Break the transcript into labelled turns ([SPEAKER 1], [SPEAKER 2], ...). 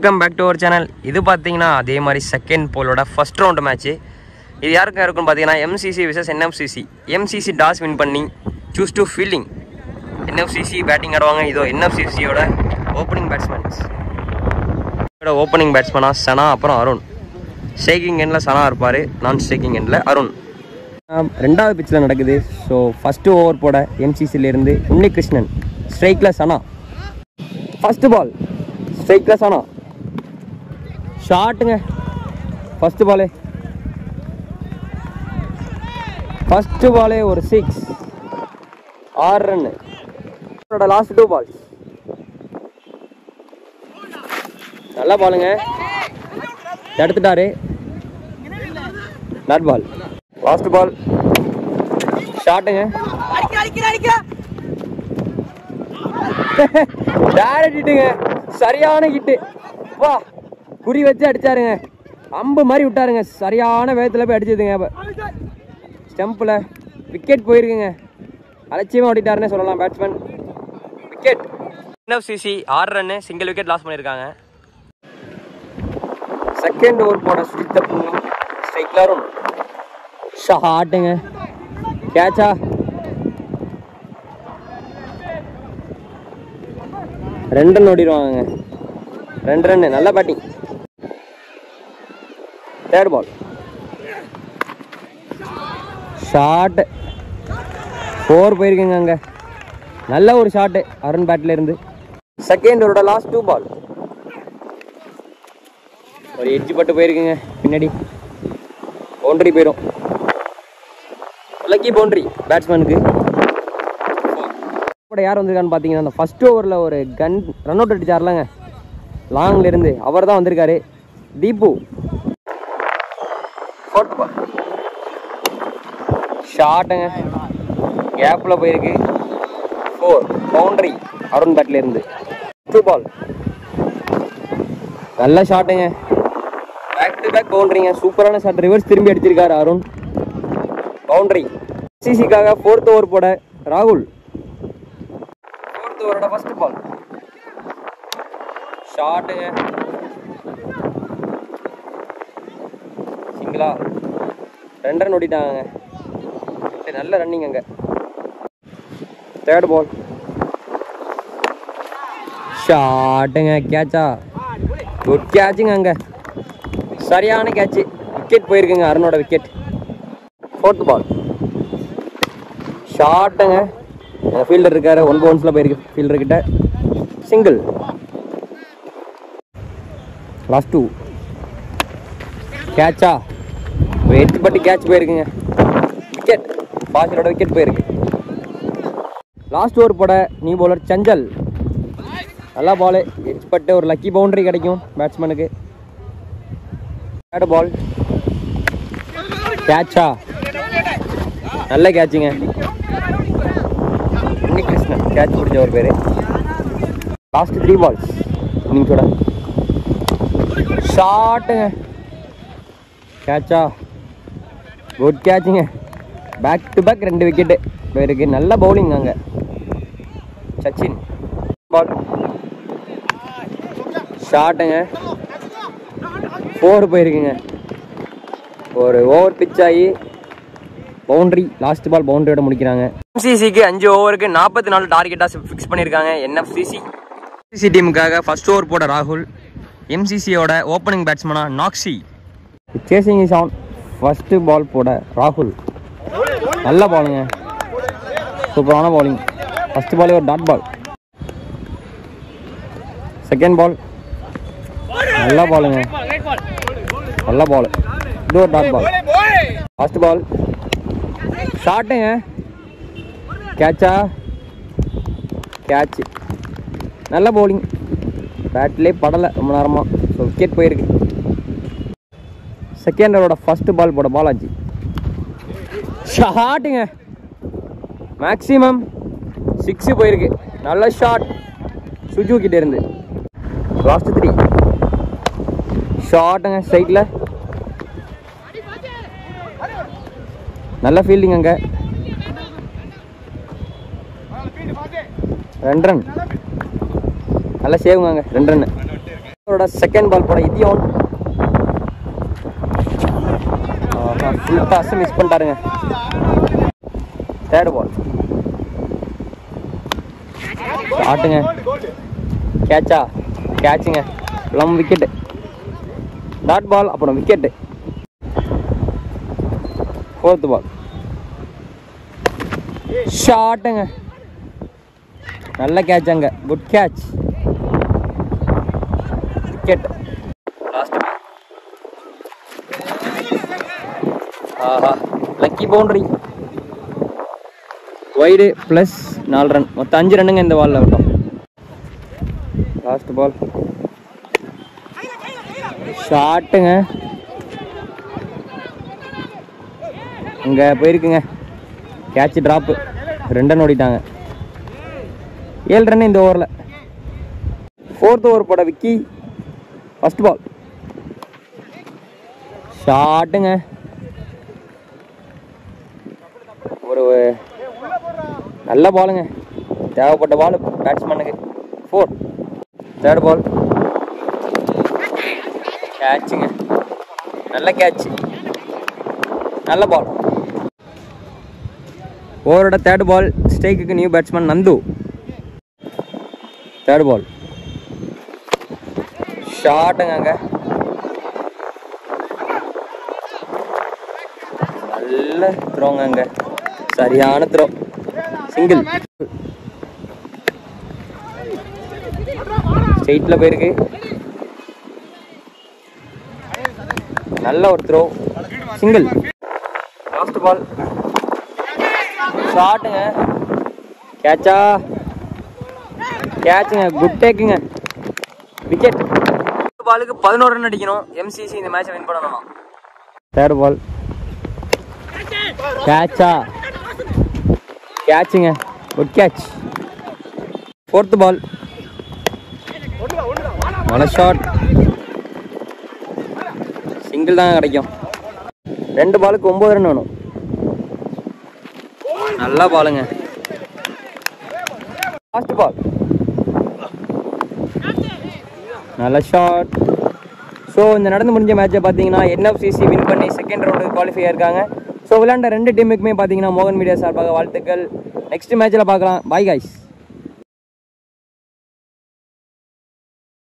[SPEAKER 1] Welcome back to our channel. இது பார்த்தீங்கன்னா அதே மாதிரி செகண்ட் போலோட ஃபர்ஸ்ட் ரவுண்டு மேட்ச்சு. இது யாருக்கும் இருக்குன்னு பார்த்தீங்கன்னா MCC versus NFCC. MCC toss win பண்ணி choose to fielding, NFCC batting ஆடுவாங்க. இதோ என்எஃப்சிசியோட ஓப்பனிங் பேட்ஸ்மேன்ஸ். ஓப்பனிங் பேட்ஸ்மேனாக சனா, அப்புறம் அருண். ஸ்ட்ரைக்கிங் எண்டில் சனா இருப்பார், நான் ஸ்ட்ரைக்கிங் எண்டில் அருண். ரெண்டாவது பிச்சில் நடக்குது. ஸோ ஃபஸ்ட்டு ஓவர் போட எம்சிசிலேருந்து உன்னிகிருஷ்ணன், ஸ்ட்ரைக்கில் சனா. ஃபஸ்ட்டு பால் ஸ்ட்ரைக்கில் சனா, ஷாட்டுங்க. ஃபஸ்ட்டு பாலே ஒரு 6, 6 ரன்னு. லாஸ்ட் 2 பால்ஸ் நல்ல பாலுங்க, எடுத்துட்டாரு. Not ball. லாஸ்ட் பால் ஷாட்டுங்க. டைரக்ட் ஹிட்டுங்க, சரியான ஹிட்டு. வா, குறி வச்சு அடிச்சாருங்க, அம்பு மாதிரி விட்டாருங்க. சரியான வேகத்தில் போய் அடிச்சதுங்க. ஸ்டம்பில் விக்கெட் போயிருக்குங்க. அலட்சியமாக ஓடிட்டாருன்னு சொல்லலாம் batsman. Wicket. NFCC 6 run, single wicket loss பண்ணியிருக்காங்க. செகண்ட் ஓவர் போட சுஜித்த புண்ணும், ஸ்ட்ரைக்கில் அருண். ஷாட்டுங்க, கேட்சா. ரெண்டு ரன் ஓடிடுவாங்க. 2 ரன்னு, நல்ல பேட்டிங். தேர்ட் பால் ஷாட்டு, 4 போயிருக்குங்க. அங்கே நல்ல ஒரு ஷாட்டு அருண் பேட்டில் இருந்து. செகண்ட் ஓவரோட லாஸ்ட் 2 பால் ஒரு எட்ஜ் பட்டு போயிருக்குங்க. பின்னாடி பவுண்டரி போயிடும். லக்கி பவுண்டரி பேட்ஸ்மேனுக்கு. யார் வந்திருக்கான்னு பார்த்தீங்கன்னா, அந்த ஃபர்ஸ்ட் ஓவரில் ஒரு ரன் அவுட் அடிச்சார்லங்க லாங்ல இருந்து, அவர் தான் வந்திருக்காரு. தீபு. ஃபோர்த் பால் ஷாட்டுங்க, கேப்பில் போயிருக்கு. 4 பவுண்டரி அருண் பேட்டில் இருந்து. 2 பால் நல்ல ஷாட்டுங்க, பேக் டு பேக் பவுண்டரிங்க. சூப்பரான ஷாட், ரிவர்ஸ் திரும்பி அடிச்சிருக்காரு அருண். பவுண்டரி. சிசிக்காக 4th ஓவர் போட ராகுல். 4th ஓவரோட ஃபர்ஸ்ட் பால் ஷாட்டுங்க, சிங்கிளா. 2 ரன் ஓடிட்டாங்க. நல்ல ரன்னிங் அங்கே. தேர்ட் பால் ஷாட்டுங்க, கேட்சா. குட் கேட்சுங்க. அங்கே சரியான கேட்சு, விக்கெட் போயிருக்குங்க, அருணோட விக்கெட். 4th பால் ஷாட்டுங்க. ஃபீல்டர் இருக்காரு, 1 பவுன்ஸில் போயிருக்கு ஃபீல்டர் கிட்ட. சிங்கிள். லாஸ்ட் 2 கேட்சா, ஒரு 8 பட்டு கேட்ச் போயிருக்குங்க. விக்கெட், பாசிலோட விக்கெட் போயிருக்கு. லாஸ்ட் ஓவர் போட நியூ பவுலர் சஞ்சல். நல்லா பாலு, எட்ஜ் பட்டு ஒரு லக்கி பவுண்டரி கிடைக்கும் பேட்ஸ்மேனுக்கு. தேர்ட் பால் கேட்சா, நல்ல கேட்சுங்க. உன்னிகிருஷ்ணன் கேட்ச் பிடிச்ச ஒரு பேர். லாஸ்ட் 3 பால்ஸ் இன்னிங்ஸோட. ஷாட்டுங்க, கேட்சா. குட் கேட்சுங்க, பேக் டு பேக் 2 விக்கெட்டு போயிருக்கு. நல்ல பவுலிங் அங்கே சச்சின். பால் ஷாட்டுங்க, 4 போயிருக்குங்க. ஒரு ஓவர் பிச் ஆகி பவுண்டரி. லாஸ்ட் பால் பவுண்டரியோட முடிக்கிறாங்க. எம்சிசிக்கு 5 ஓவருக்கு 44 டார்கெட்டாக ஃபிக்ஸ் பண்ணியிருக்காங்க என்எஃப்சிசி. எம்சிசி டீமுக்காக ஃபர்ஸ்ட் ஓவர் போட ராகுல். எம்சிசியோட ஓப்பனிங் பேட்ஸ்மேனாக நாக்ஸி. Chasing is on. First ball போட ராகுல். நல்ல பாலுங்க, சூப்பரான பாலிங். ஃபர்ஸ்ட் பாலே ஒரு டாட் பால். செகண்ட் பால் நல்ல பாலுங்க, நல்ல பால். இது ஒரு டாட் பால். லாஸ்ட் பால் ஷாட்டுங்க, கேட்சா. கேட்ச், நல்ல பவுலிங். பேட்லேயே படலை ரொம்ப நேரமாக. ஸோ விக்கெட் போயிருக்கு. செகண்ட் ஓவரோட ஃபர்ஸ்ட் பால் போட பாலாஜி. ஷாட்டுங்க, மேக்ஸிமம் 6 போயிருக்கு. நல்ல ஷாட் சுஜு கிட்ட இருந்து. லாஸ்ட் 3 ஷாட்டுங்க, ஸ்ட்ரைட்டில். நல்ல ஃபீல்டிங் அங்கே. 2 ரன். நல்லா சேவுங்க 2 ரன். அவரோட செகண்ட் பால் போட இதியோன் ஃபுல் டாஸ் மிஸ் பண்ணிட்டாருங்க. தேர்ட் பால் ஷாட்டுங்க, கேட்சா, கேட்சுங்க, ப்ளம் விக்கெட்டு. டாட் பால் அப்புறம் விக்கெட்டு. ஃபோர்த் பால் ஷாட்டுங்க, நல்ல கேட்சாங்க, good catch, wicket. Last ball ஆஹா lucky boundary, wide plus 4 run, மொத்தம் 5 ரன்னுங்க இந்த பாலில் விட்டோம். லாஸ்ட் பால் ஷாட்டுங்க, அங்கே போயிருக்குங்க, கேட்ச் ட்ராப்பு, 2 ரன் ஓடிட்டாங்க. 7 ரன் இந்த ஓவரில். ஃபோர்த் ஓவர் போட விக்கி. ஃபர்ஸ்ட் பால் ஷாட்டுங்க, ஒரு நல்ல பாலுங்க, தேவைப்பட்ட பால் பேட்ஸ்மேனுக்கு. 4. தேர்ட் பால் கேட்சுங்க, நல்ல கேட்ச், நல்ல பால். ஓவரோட தேர்ட் பால் ஸ்ட்ரைக்குக்கு new batsman Nandu. Third ball ஷாட்டுங்க, அங்கே நல்ல த்ரோங்க, அங்கே சரியான த்ரோ, சிங்கிள், ஸ்ட்ரெயிட்டில் போயிருக்கு, நல்ல ஒரு த்ரோ, சிங்கிள். லாஸ்ட் பால் ஷாட்டுங்க, கேட்சா, கேட்சுங்க, குட் டேக்குங்க, விக்கெட். பாலுக்கு 11 ரன் அடிக்கணும் எம்சிசி இந்த மேட்சை வின் பண்ணணுமா. தேர்ட் பால் கேட்சா, கேட்சுங்க, குட் கேட்ச். ஃபோர்த் பால் நல்ல ஷாட், சிங்கிள் தான் கிடைக்கும். 2 பாலுக்கு 9 ரன் வேணும். நல்லா பாலுங்க. லாஸ்ட் பால் நல்ல ஷாட். ஸோ இந்த நடந்து முடிஞ்ச மேட்சை பார்த்தீங்கன்னா என்எஃப்சிசி வின் பண்ணி செகண்ட் ரவுண்டுக்கு குவாலிஃபை ஆயிருக்காங்க. ஸோ விளையாண்ட 2 டீமுக்குமே பார்த்தீங்கன்னா மோகன் மீடியா சார்பாக வாழ்த்துக்கள். நெக்ஸ்ட் மேட்ச்சில் பார்க்கலாம். Bye guys.